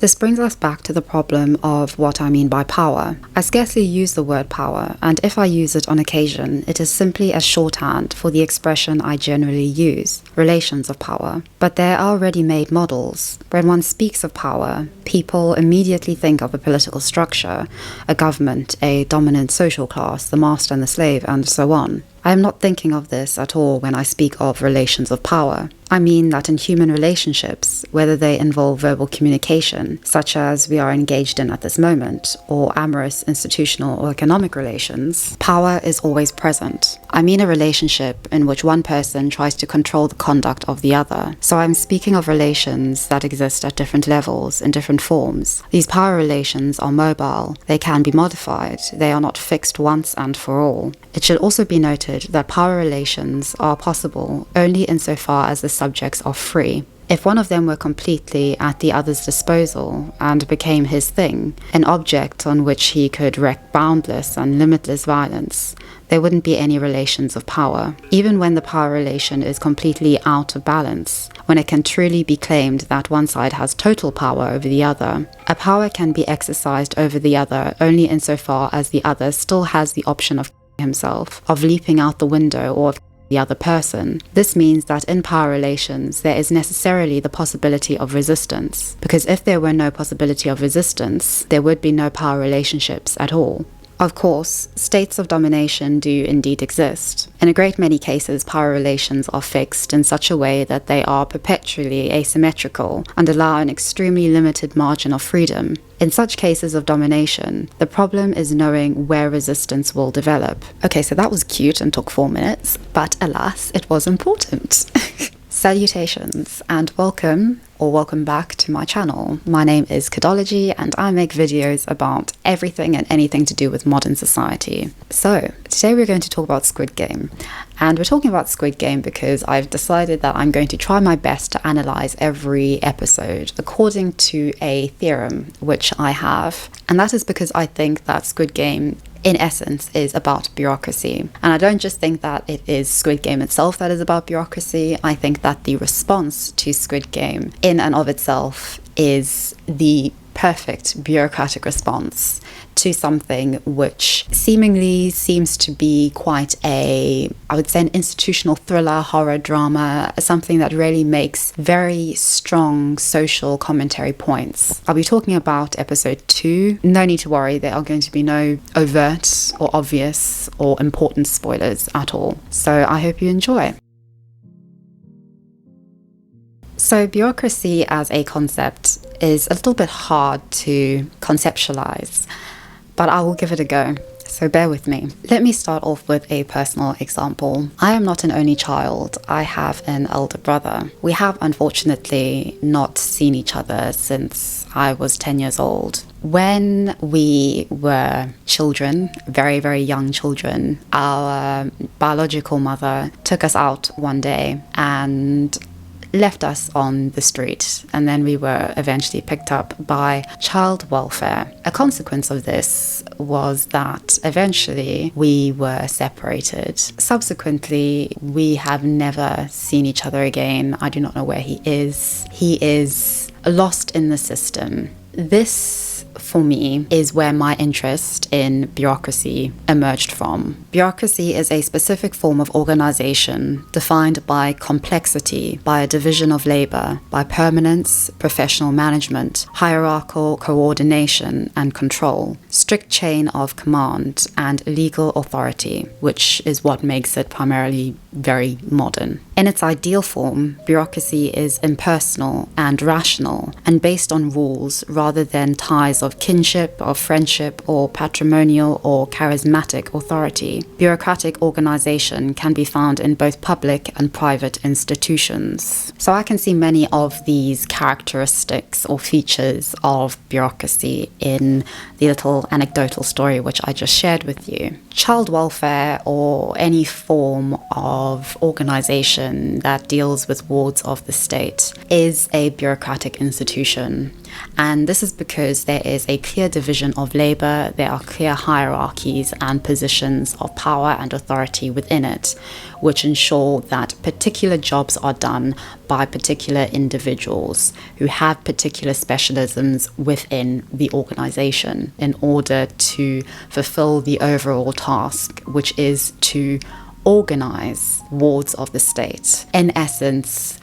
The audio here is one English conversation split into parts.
This brings us back to the problem of what I mean by power. I scarcely use the word power, and if I use it on occasion, it is simply a shorthand for the expression I generally use, relations of power. But there are ready-made models. When one speaks of power, people immediately think of a political structure, a government, a dominant social class, the master and the slave, and so on. I am not thinking of this at all when I speak of relations of power. I mean that in human relationships, whether they involve verbal communication, such as we are engaged in at this moment, or amorous, institutional, or economic relations, power is always present. I mean a relationship in which one person tries to control the conduct of the other. So I'm speaking of relations that exist at different levels, in different forms. These power relations are mobile. They can be modified. They are not fixed once and for all. It should also be noted that power relations are possible only insofar as the subjects are free. If one of them were completely at the other's disposal and became his thing, an object on which he could wreak boundless and limitless violence, there wouldn't be any relations of power. Even when the power relation is completely out of balance, when it can truly be claimed that one side has total power over the other, a power can be exercised over the other only insofar as the other still has the option of himself, of leaping out the window, or of the other person. This means that in power relations there is necessarily the possibility of resistance, because if there were no possibility of resistance, there would be no power relationships at all. Of course, states of domination do indeed exist. In a great many cases, power relations are fixed in such a way that they are perpetually asymmetrical and allow an extremely limited margin of freedom. In such cases of domination, the problem is knowing where resistance will develop. Okay, so that was cute and took 4 minutes, but alas, it was important. Salutations and welcome back to my channel. My name is Kodology and I make videos about everything and anything to do with modern society. So today we're going to talk about Squid Game. And we're talking about Squid Game because I've decided that I'm going to try my best to analyze every episode according to a theorem which I have. And that is because I think that Squid Game in essence is about bureaucracy. And I don't just think that it is Squid Game itself that is about bureaucracy. I think that the response to Squid Game in and of itself is the perfect bureaucratic response to something which seemingly seems to be quite I would say an institutional thriller, horror drama, something that really makes very strong social commentary points. I'll be talking about episode 2. No need to worry, there are going to be no overt or obvious or important spoilers at all. So I hope you enjoy. So bureaucracy as a concept is a little bit hard to conceptualize, but I will give it a go. So bear with me. Let me start off with a personal example. I am not an only child. I have an elder brother. We have unfortunately not seen each other since I was 10 years old. When we were children, very, very young children, our biological mother took us out one day and left us on the street, and then we were eventually picked up by child welfare. A consequence of this was that eventually we were separated. Subsequently, we have never seen each other again. I do not know where he is. He is lost in the system. This, for me, is where my interest in bureaucracy emerged from. Bureaucracy is a specific form of organization defined by complexity, by a division of labor, by permanence, professional management, hierarchical coordination and control, strict chain of command, and legal authority, which is what makes it primarily very modern. In its ideal form, bureaucracy is impersonal and rational and based on rules rather than ties of kinship, of friendship, or patrimonial or charismatic authority. Bureaucratic organization can be found in both public and private institutions. So I can see many of these characteristics or features of bureaucracy in the little anecdotal story which I just shared with you. Child welfare or any form of organization that deals with wards of the state is a bureaucratic institution. And this is because there is a clear division of labor, there are clear hierarchies and positions of power and authority within it, which ensure that particular jobs are done by particular individuals who have particular specialisms within the organization in order to fulfill the overall task, which is to organize wards of the state. In essence,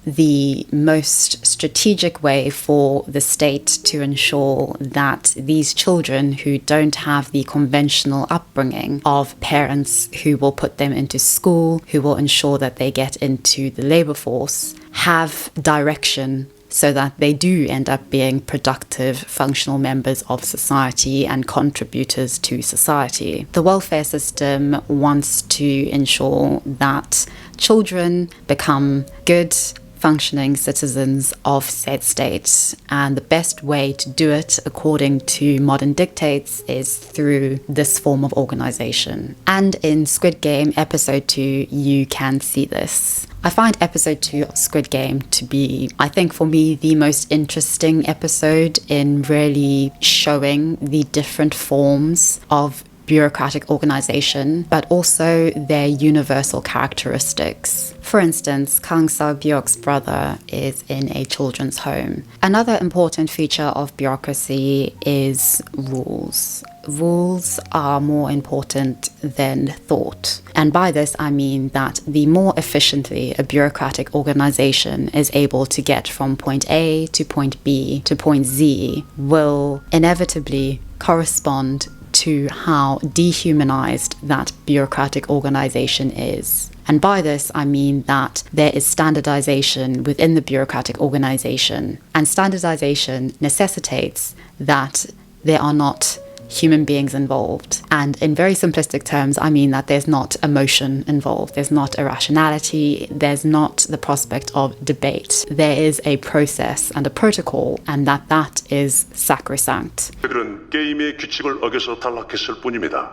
the most strategic way for the state to ensure that these children who don't have the conventional upbringing of parents who will put them into school, who will ensure that they get into the labor force, have direction so that they do end up being productive, functional members of society and contributors to society. The welfare system wants to ensure that children become good, functioning citizens of said state, and the best way to do it, according to modern dictates, is through this form of organization. And in Squid Game episode 2, you can see this. I find episode 2 of Squid Game to be, I think for me, the most interesting episode in really showing the different forms of bureaucratic organization, but also their universal characteristics. For instance, Kang Seo-byuk's brother is in a children's home. Another important feature of bureaucracy is rules. Rules are more important than thought. And by this, I mean that the more efficiently a bureaucratic organization is able to get from point A to point B to point Z will inevitably correspond to how dehumanized that bureaucratic organization is. And by this, I mean that there is standardization within the bureaucratic organization. And standardization necessitates that there are not human beings involved. And in very simplistic terms, I mean that there's not emotion involved, there's not irrationality, there's not the prospect of debate. There is a process and a protocol, and that is sacrosanct. 그들은 게임의 규칙을 어겨서 탈락했을 뿐입니다.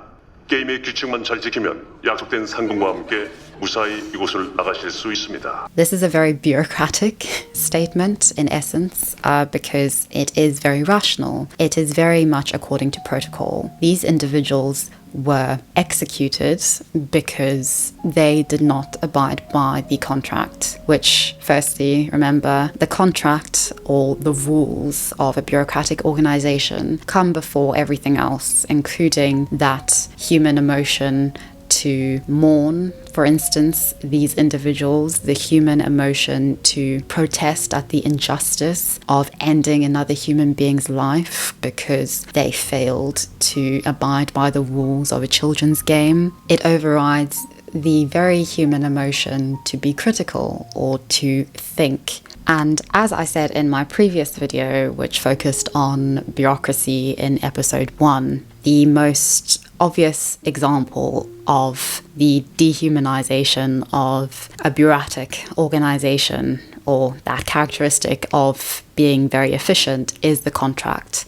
게임의 규칙만 잘 지키면 약속된 상금과 함께 무사히 이곳을 나가실 수 있습니다. This is a very bureaucratic statement in essence, because it is very rational. It is very much according to protocol. These individuals were executed because they did not abide by the contract, which, firstly, remember, the contract or the rules of a bureaucratic organization come before everything else, including that human emotion to mourn, for instance, these individuals, the human emotion to protest at the injustice of ending another human being's life because they failed to abide by the rules of a children's game. It overrides the very human emotion to be critical or to think. And as I said in my previous video, which focused on bureaucracy in episode 1, the most obvious example of the dehumanization of a bureaucratic organization, or that characteristic of being very efficient, is the contract.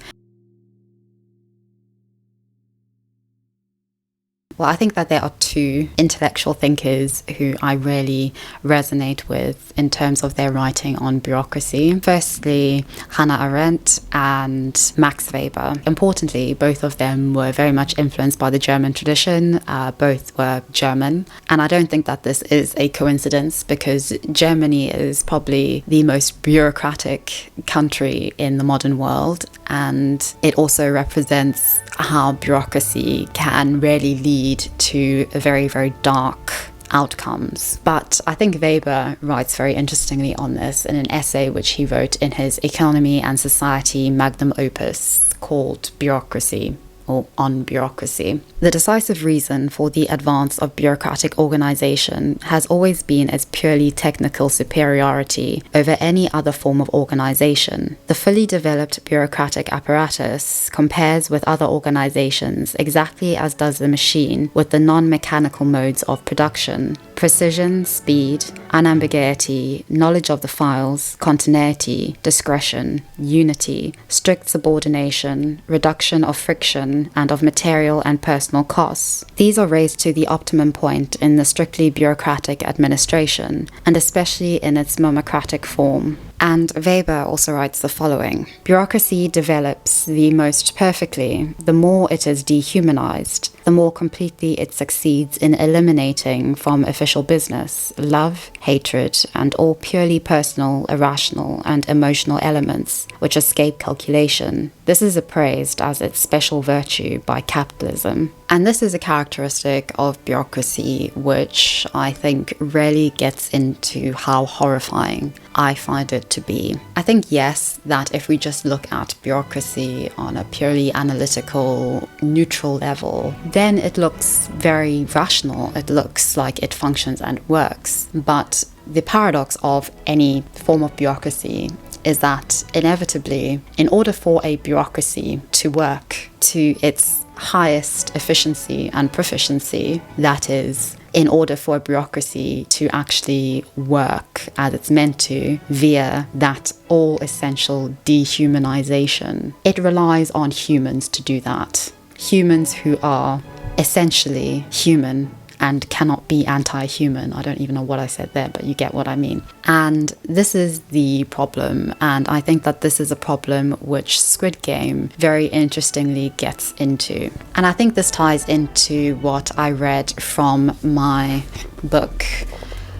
Well, I think that there are two intellectual thinkers who I really resonate with in terms of their writing on bureaucracy. Firstly, Hannah Arendt and Max Weber. Importantly, both of them were very much influenced by the German tradition. Both were German. And I don't think that this is a coincidence, because Germany is probably the most bureaucratic country in the modern world. And it also represents how bureaucracy can really lead to very, very dark outcomes. But I think Weber writes very interestingly on this in an essay which he wrote in his Economy and Society magnum opus called Bureaucracy, or On Bureaucracy. The decisive reason for the advance of bureaucratic organization has always been its purely technical superiority over any other form of organization. The fully developed bureaucratic apparatus compares with other organizations exactly as does the machine with the non-mechanical modes of production. Precision, speed, unambiguity, knowledge of the files, continuity, discretion, unity, strict subordination, reduction of friction and of material and personal costs. These are raised to the optimum point in the strictly bureaucratic administration, and especially in its momocratic form. And Weber also writes the following: bureaucracy develops the most perfectly the more it is dehumanized, the more completely it succeeds in eliminating from official business love, hatred, and all purely personal, irrational, and emotional elements which escape calculation. This is appraised as its special virtue by capitalism. And this is a characteristic of bureaucracy which I think really gets into how horrifying I find it to be. I think, yes, that if we just look at bureaucracy on a purely analytical, neutral level, then it looks very rational. It looks like it functions and works. But the paradox of any form of bureaucracy is that inevitably, in order for a bureaucracy to work to its highest efficiency and proficiency, that is, in order for a bureaucracy to actually work as it's meant to via that all-essential dehumanization, it relies on humans to do that. Humans who are essentially human and cannot be anti-human. I don't even know what I said there, but you get what I mean. And this is the problem, and I think that this is a problem which Squid Game very interestingly gets into. And I think this ties into what I read from my book,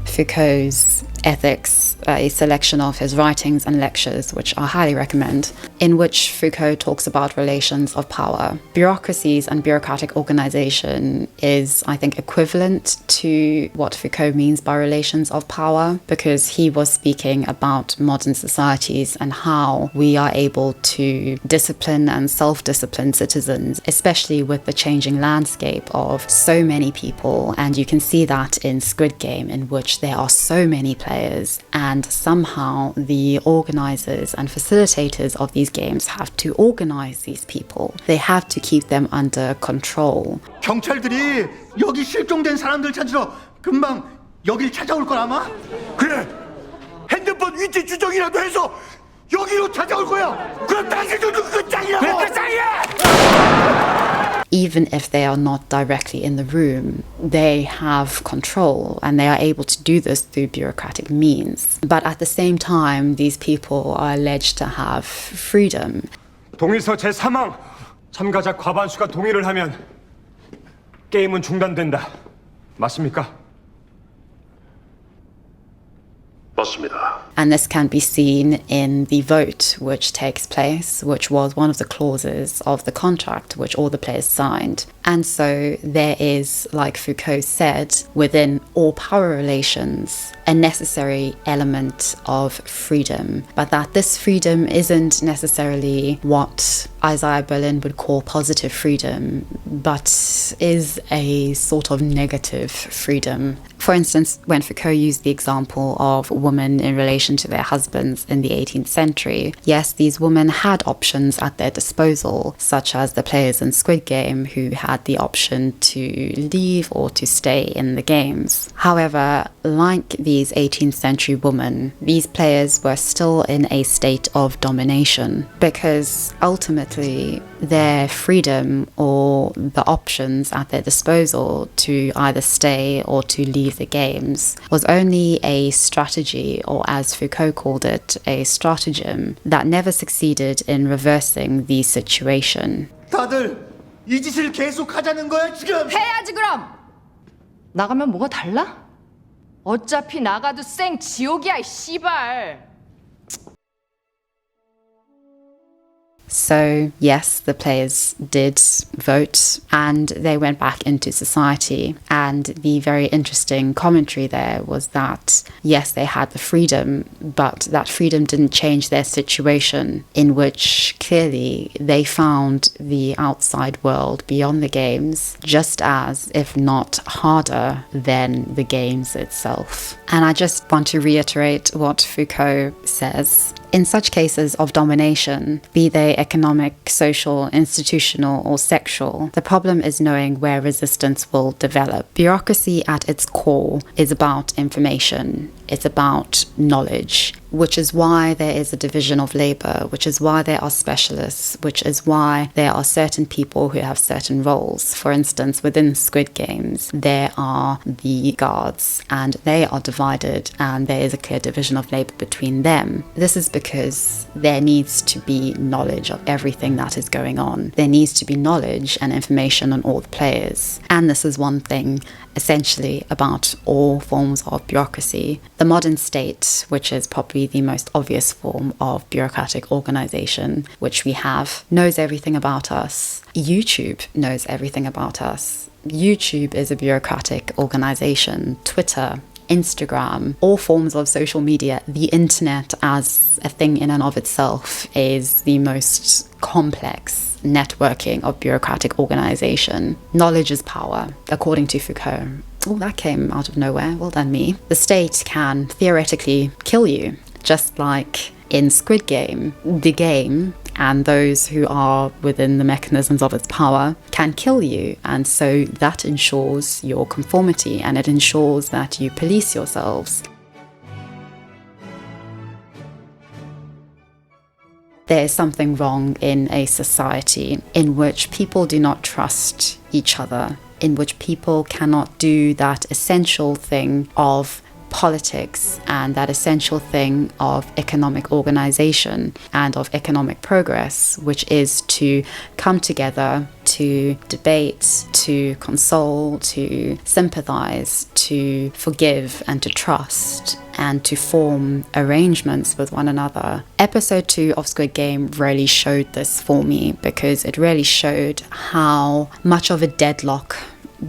Foucault's Ethics, a selection of his writings and lectures, which I highly recommend, in which Foucault talks about relations of power. Bureaucracies and bureaucratic organization is, I think, equivalent to what Foucault means by relations of power, because he was speaking about modern societies and how we are able to discipline and self-discipline citizens, especially with the changing landscape of so many people. And you can see that in Squid Game, in which there are so many players, and somehow the organizers and facilitators of these games have to organize these people. They have to keep them under control. 경찰들이 여기 실종된 사람들 찾으러 금방 여길 찾아올 걸 아마? 그래! 핸드폰 위치 추적이라도 해서 여기로 찾아올 거야! 그럼 당신들도 끝장이라고! 끝장이야! Even if they are not directly in the room, they have control and they are able to do this through bureaucratic means. But at the same time, these people are alleged to have freedom. 동의서 제3항 참가자 과반수가 동의를 하면 게임은 중단된다. 맞습니까? 맞습니다. And this can be seen in the vote which takes place, which was one of the clauses of the contract which all the players signed. And so there is, like Foucault said, within all power relations, a necessary element of freedom, but that this freedom isn't necessarily what Isaiah Berlin would call positive freedom, but is a sort of negative freedom. For instance, when Foucault used the example of women in relation to their husbands in the 18th century, yes, these women had options at their disposal, such as the players in Squid Game who had the option to leave or to stay in the games. However, like these 18th century women, these players were still in a state of domination, because ultimately their freedom or the options at their disposal to either stay or to leave the games was only a strategy, or as Foucault called it, a stratagem that never succeeded in reversing the situation. 다들 이 짓을 계속 하자는 거야 지금? 해야지 그럼! 나가면 뭐가 달라? 어차피 나가도 생 지옥이야 이 씨발. So, yes, the players did vote and they went back into society. And the very interesting commentary there was that, yes, they had the freedom, but that freedom didn't change their situation, in which clearly they found the outside world beyond the games just as, if not harder, than the games itself. And I just want to reiterate what Foucault says. In such cases of domination, be they economic, social, institutional, or sexual, the problem is knowing where resistance will develop. Bureaucracy at its core is about information. It's about knowledge, which is why there is a division of labor, which is why there are specialists, which is why there are certain people who have certain roles. For instance, within Squid Games, there are the guards, and they are divided, and there is a clear division of labor between them. This is because there needs to be knowledge of everything that is going on. There needs to be knowledge and information on all the players. And this is one thing essentially about all forms of bureaucracy. The modern state, which is probably the most obvious form of bureaucratic organization which we have, knows everything about us. YouTube knows everything about us. YouTube is a bureaucratic organization. Twitter, Instagram, all forms of social media, the internet as a thing in and of itself is the most complex networking of bureaucratic organization. Knowledge is power, according to Foucault. Oh, that came out of nowhere. Well done, me. The state can theoretically kill you, just like in Squid Game. The game and those who are within the mechanisms of its power can kill you, and so that ensures your conformity, and it ensures that you police yourselves. There is something wrong in a society in which people do not trust each other, in which people cannot do that essential thing of politics and that essential thing of economic organization and of economic progress, which is to come together, to debate, to console, to sympathize, to forgive and to trust, and to form arrangements with one another. Episode 2 of Squid Game really showed this for me, because it really showed how much of a deadlock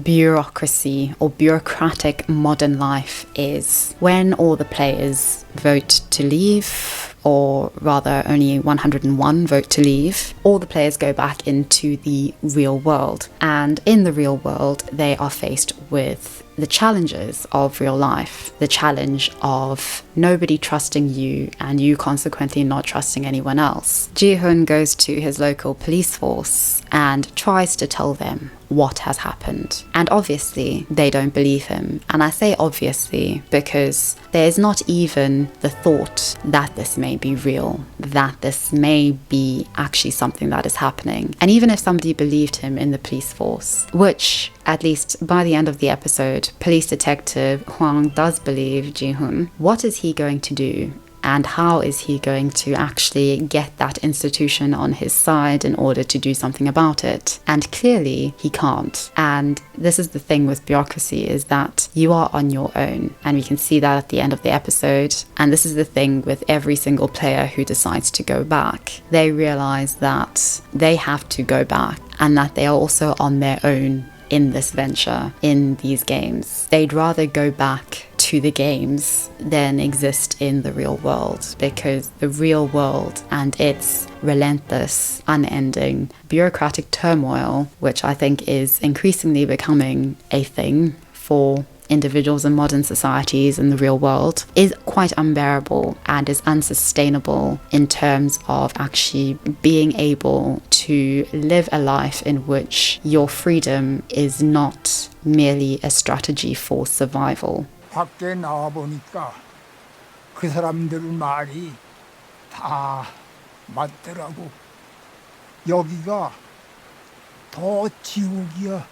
bureaucracy or bureaucratic modern life is. When all the players vote to leave, or rather only 101 vote to leave, all the players go back into the real world. And in the real world, they are faced with the challenges of real life, the challenge of nobody trusting you and you consequently not trusting anyone else. Johann goes to his local police force and tries to tell them what has happened. And obviously, they don't believe him. And I say obviously because there is not even the thought that this may be real, that this may be actually something that is happening. And even if somebody believed him in the police force, which at least by the end of the episode, police detective Hwang does believe Johann, what is he going to do? And how is he going to actually get that institution on his side in order to do something about it? And clearly he can't. And this is the thing with bureaucracy, is that you are on your own. And we can see that at the end of the episode. And this is the thing with every single player who decides to go back. They realize that they have to go back and that they are also on their own in this venture, in these games. They'd rather go back to the games than exist in the real world, because the real world and its relentless, unending bureaucratic turmoil, which I think is increasingly becoming a thing for individuals in modern societies in the real world, is quite unbearable and is unsustainable in terms of actually being able to live a life in which your freedom is not merely a strategy for survival. 밖에 나와 보니까 그 사람들 말이 다 맞더라고. 여기가 더 지옥이야.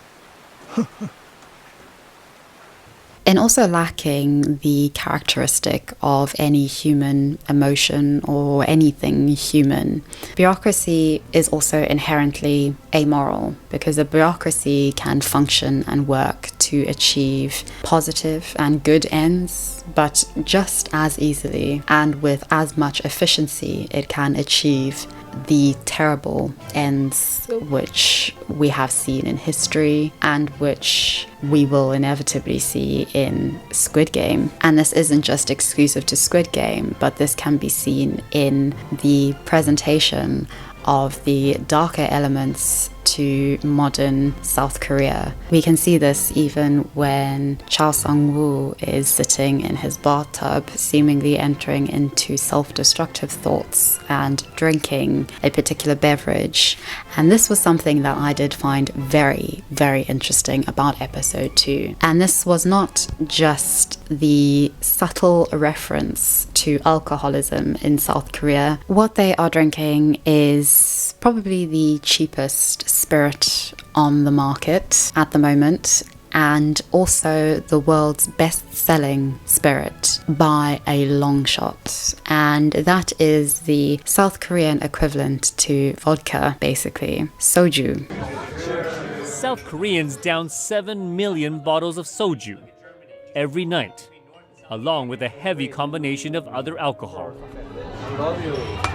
And also lacking the characteristic of any human emotion or anything human. Bureaucracy is also inherently amoral, because a bureaucracy can function and work to achieve positive and good ends, but just as easily and with as much efficiency it can achieve the terrible ends which we have seen in history and which we will inevitably see in Squid Game. And this isn't just exclusive to Squid Game, but this can be seen in the presentation of the darker elements to modern South Korea. We can see this even when Chao Sang-woo is sitting in his bathtub, seemingly entering into self-destructive thoughts and drinking a particular beverage. And this was something that I did find very, very interesting about episode 2. And this was not just the subtle reference to alcoholism in South Korea. What they are drinking is probably the cheapest spirit on the market at the moment, and also the world's best-selling spirit by a long shot. And that is the South Korean equivalent to vodka, basically, SOJU. South Koreans down 7 million bottles of SOJU every night, along with a heavy combination of other alcohol.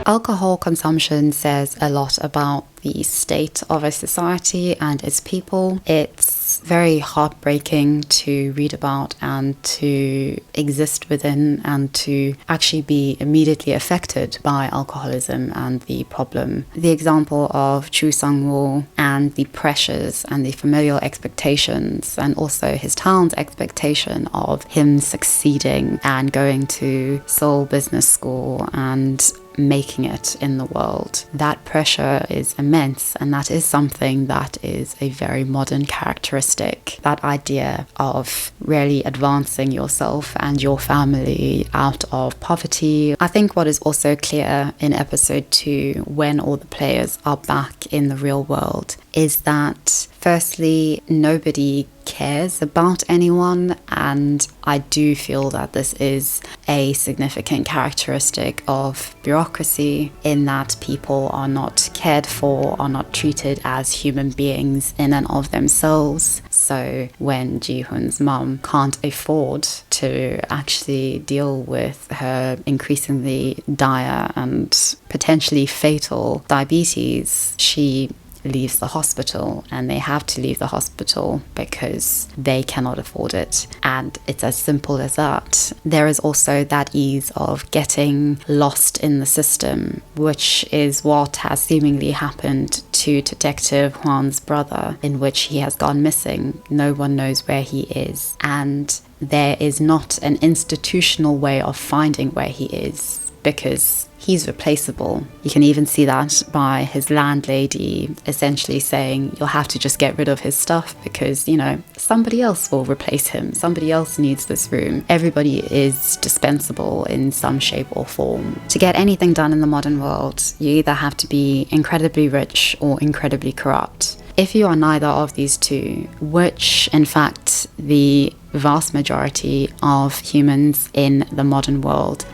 Alcohol consumption says a lot about the state of a society and its people. It's very heartbreaking to read about and to exist within and to actually be immediately affected by alcoholism and the problem. The example of Chu Sang-woo and the pressures and the familial expectations, and also his town's expectation of him succeeding and going to Seoul Business School and making it in the world. That pressure is immense, and that is something that is a very modern characteristic. That idea of really advancing yourself and your family out of poverty. I think what is also clear in episode 2, when all the players are back in the real world, is that firstly, nobody cares about anyone, and I do feel that this is a significant characteristic of bureaucracy, in that people are not cared for, are not treated as human beings in and of themselves. So when Ji-hoon's mum can't afford to actually deal with her increasingly dire and potentially fatal diabetes, she leaves the hospital, and they have to leave the hospital because they cannot afford it. And it's as simple as that. There is also that ease of getting lost in the system, which is what has seemingly happened to Detective Hwang's brother, in which he has gone missing. No one knows where he is, and there is not an institutional way of finding where he is, because he's replaceable. You can even see that by his landlady essentially saying, you'll have to just get rid of his stuff because, you know, somebody else will replace him. Somebody else needs this room. Everybody is dispensable in some shape or form. To get anything done in the modern world, you either have to be incredibly rich or incredibly corrupt. If you are neither of these two, which in fact the vast majority of humans in the modern world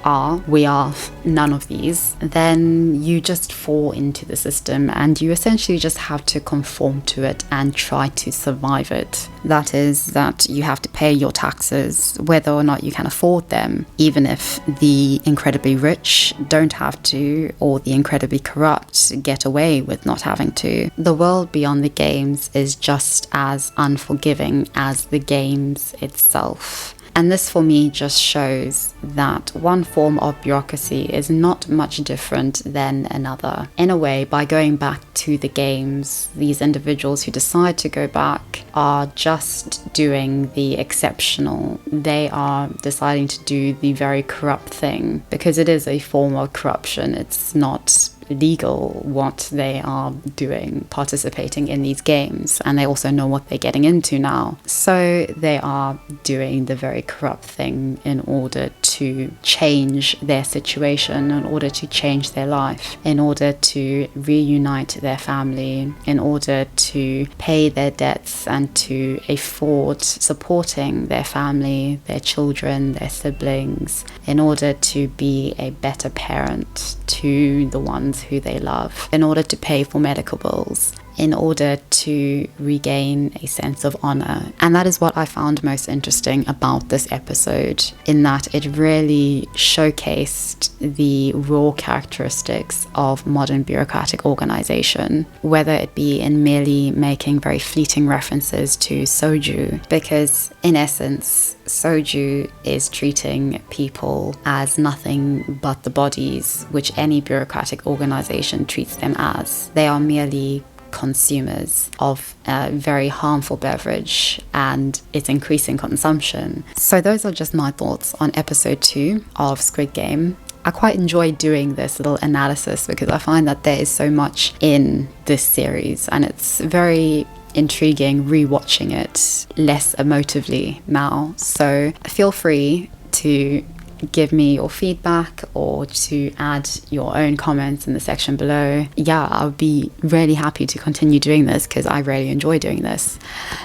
we are none of these, then you just fall into the system and you essentially just have to conform to it and try to survive it. That is, that you have to pay your taxes whether or not you can afford them, even if the incredibly rich don't have to, or the incredibly corrupt get away with not having to. The world beyond the games is just as unforgiving as the games itself. And this for me just shows that one form of bureaucracy is not much different than another. In a way, by going back to the games, these individuals who decide to go back are just doing the exceptional. They are deciding to do the very corrupt thing, because it is a form of corruption. It's not legal what they are doing, participating in these games, and they also know what they're getting into now. So they are doing the very corrupt thing in order to change their situation, in order to change their life, in order to reunite their family, in order to pay their debts and to afford supporting their family, their children, their siblings, in order to be a better parent to the ones who they love, in order to pay for medical bills, in order to regain a sense of honor. And that is what I found most interesting about this episode, in that it really showcased the raw characteristics of modern bureaucratic organization, whether it be in merely making very fleeting references to SOJU, because in essence, SOJU is treating people as nothing but the bodies which any bureaucratic organization treats them as. They are merely consumers of a very harmful beverage and its increasing consumption. So those are just my thoughts on episode 2 of Squid Game. I quite enjoy doing this little analysis because I find that there is so much in this series, and it's very intriguing rewatching it less emotively now. So feel free to give me your feedback or to add your own comments in the section below. Yeah, I'll be really happy to continue doing this because I really enjoy doing this.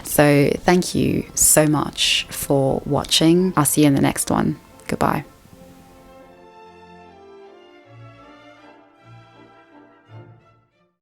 So thank you so much for watching. I'll see you in the next one. Goodbye.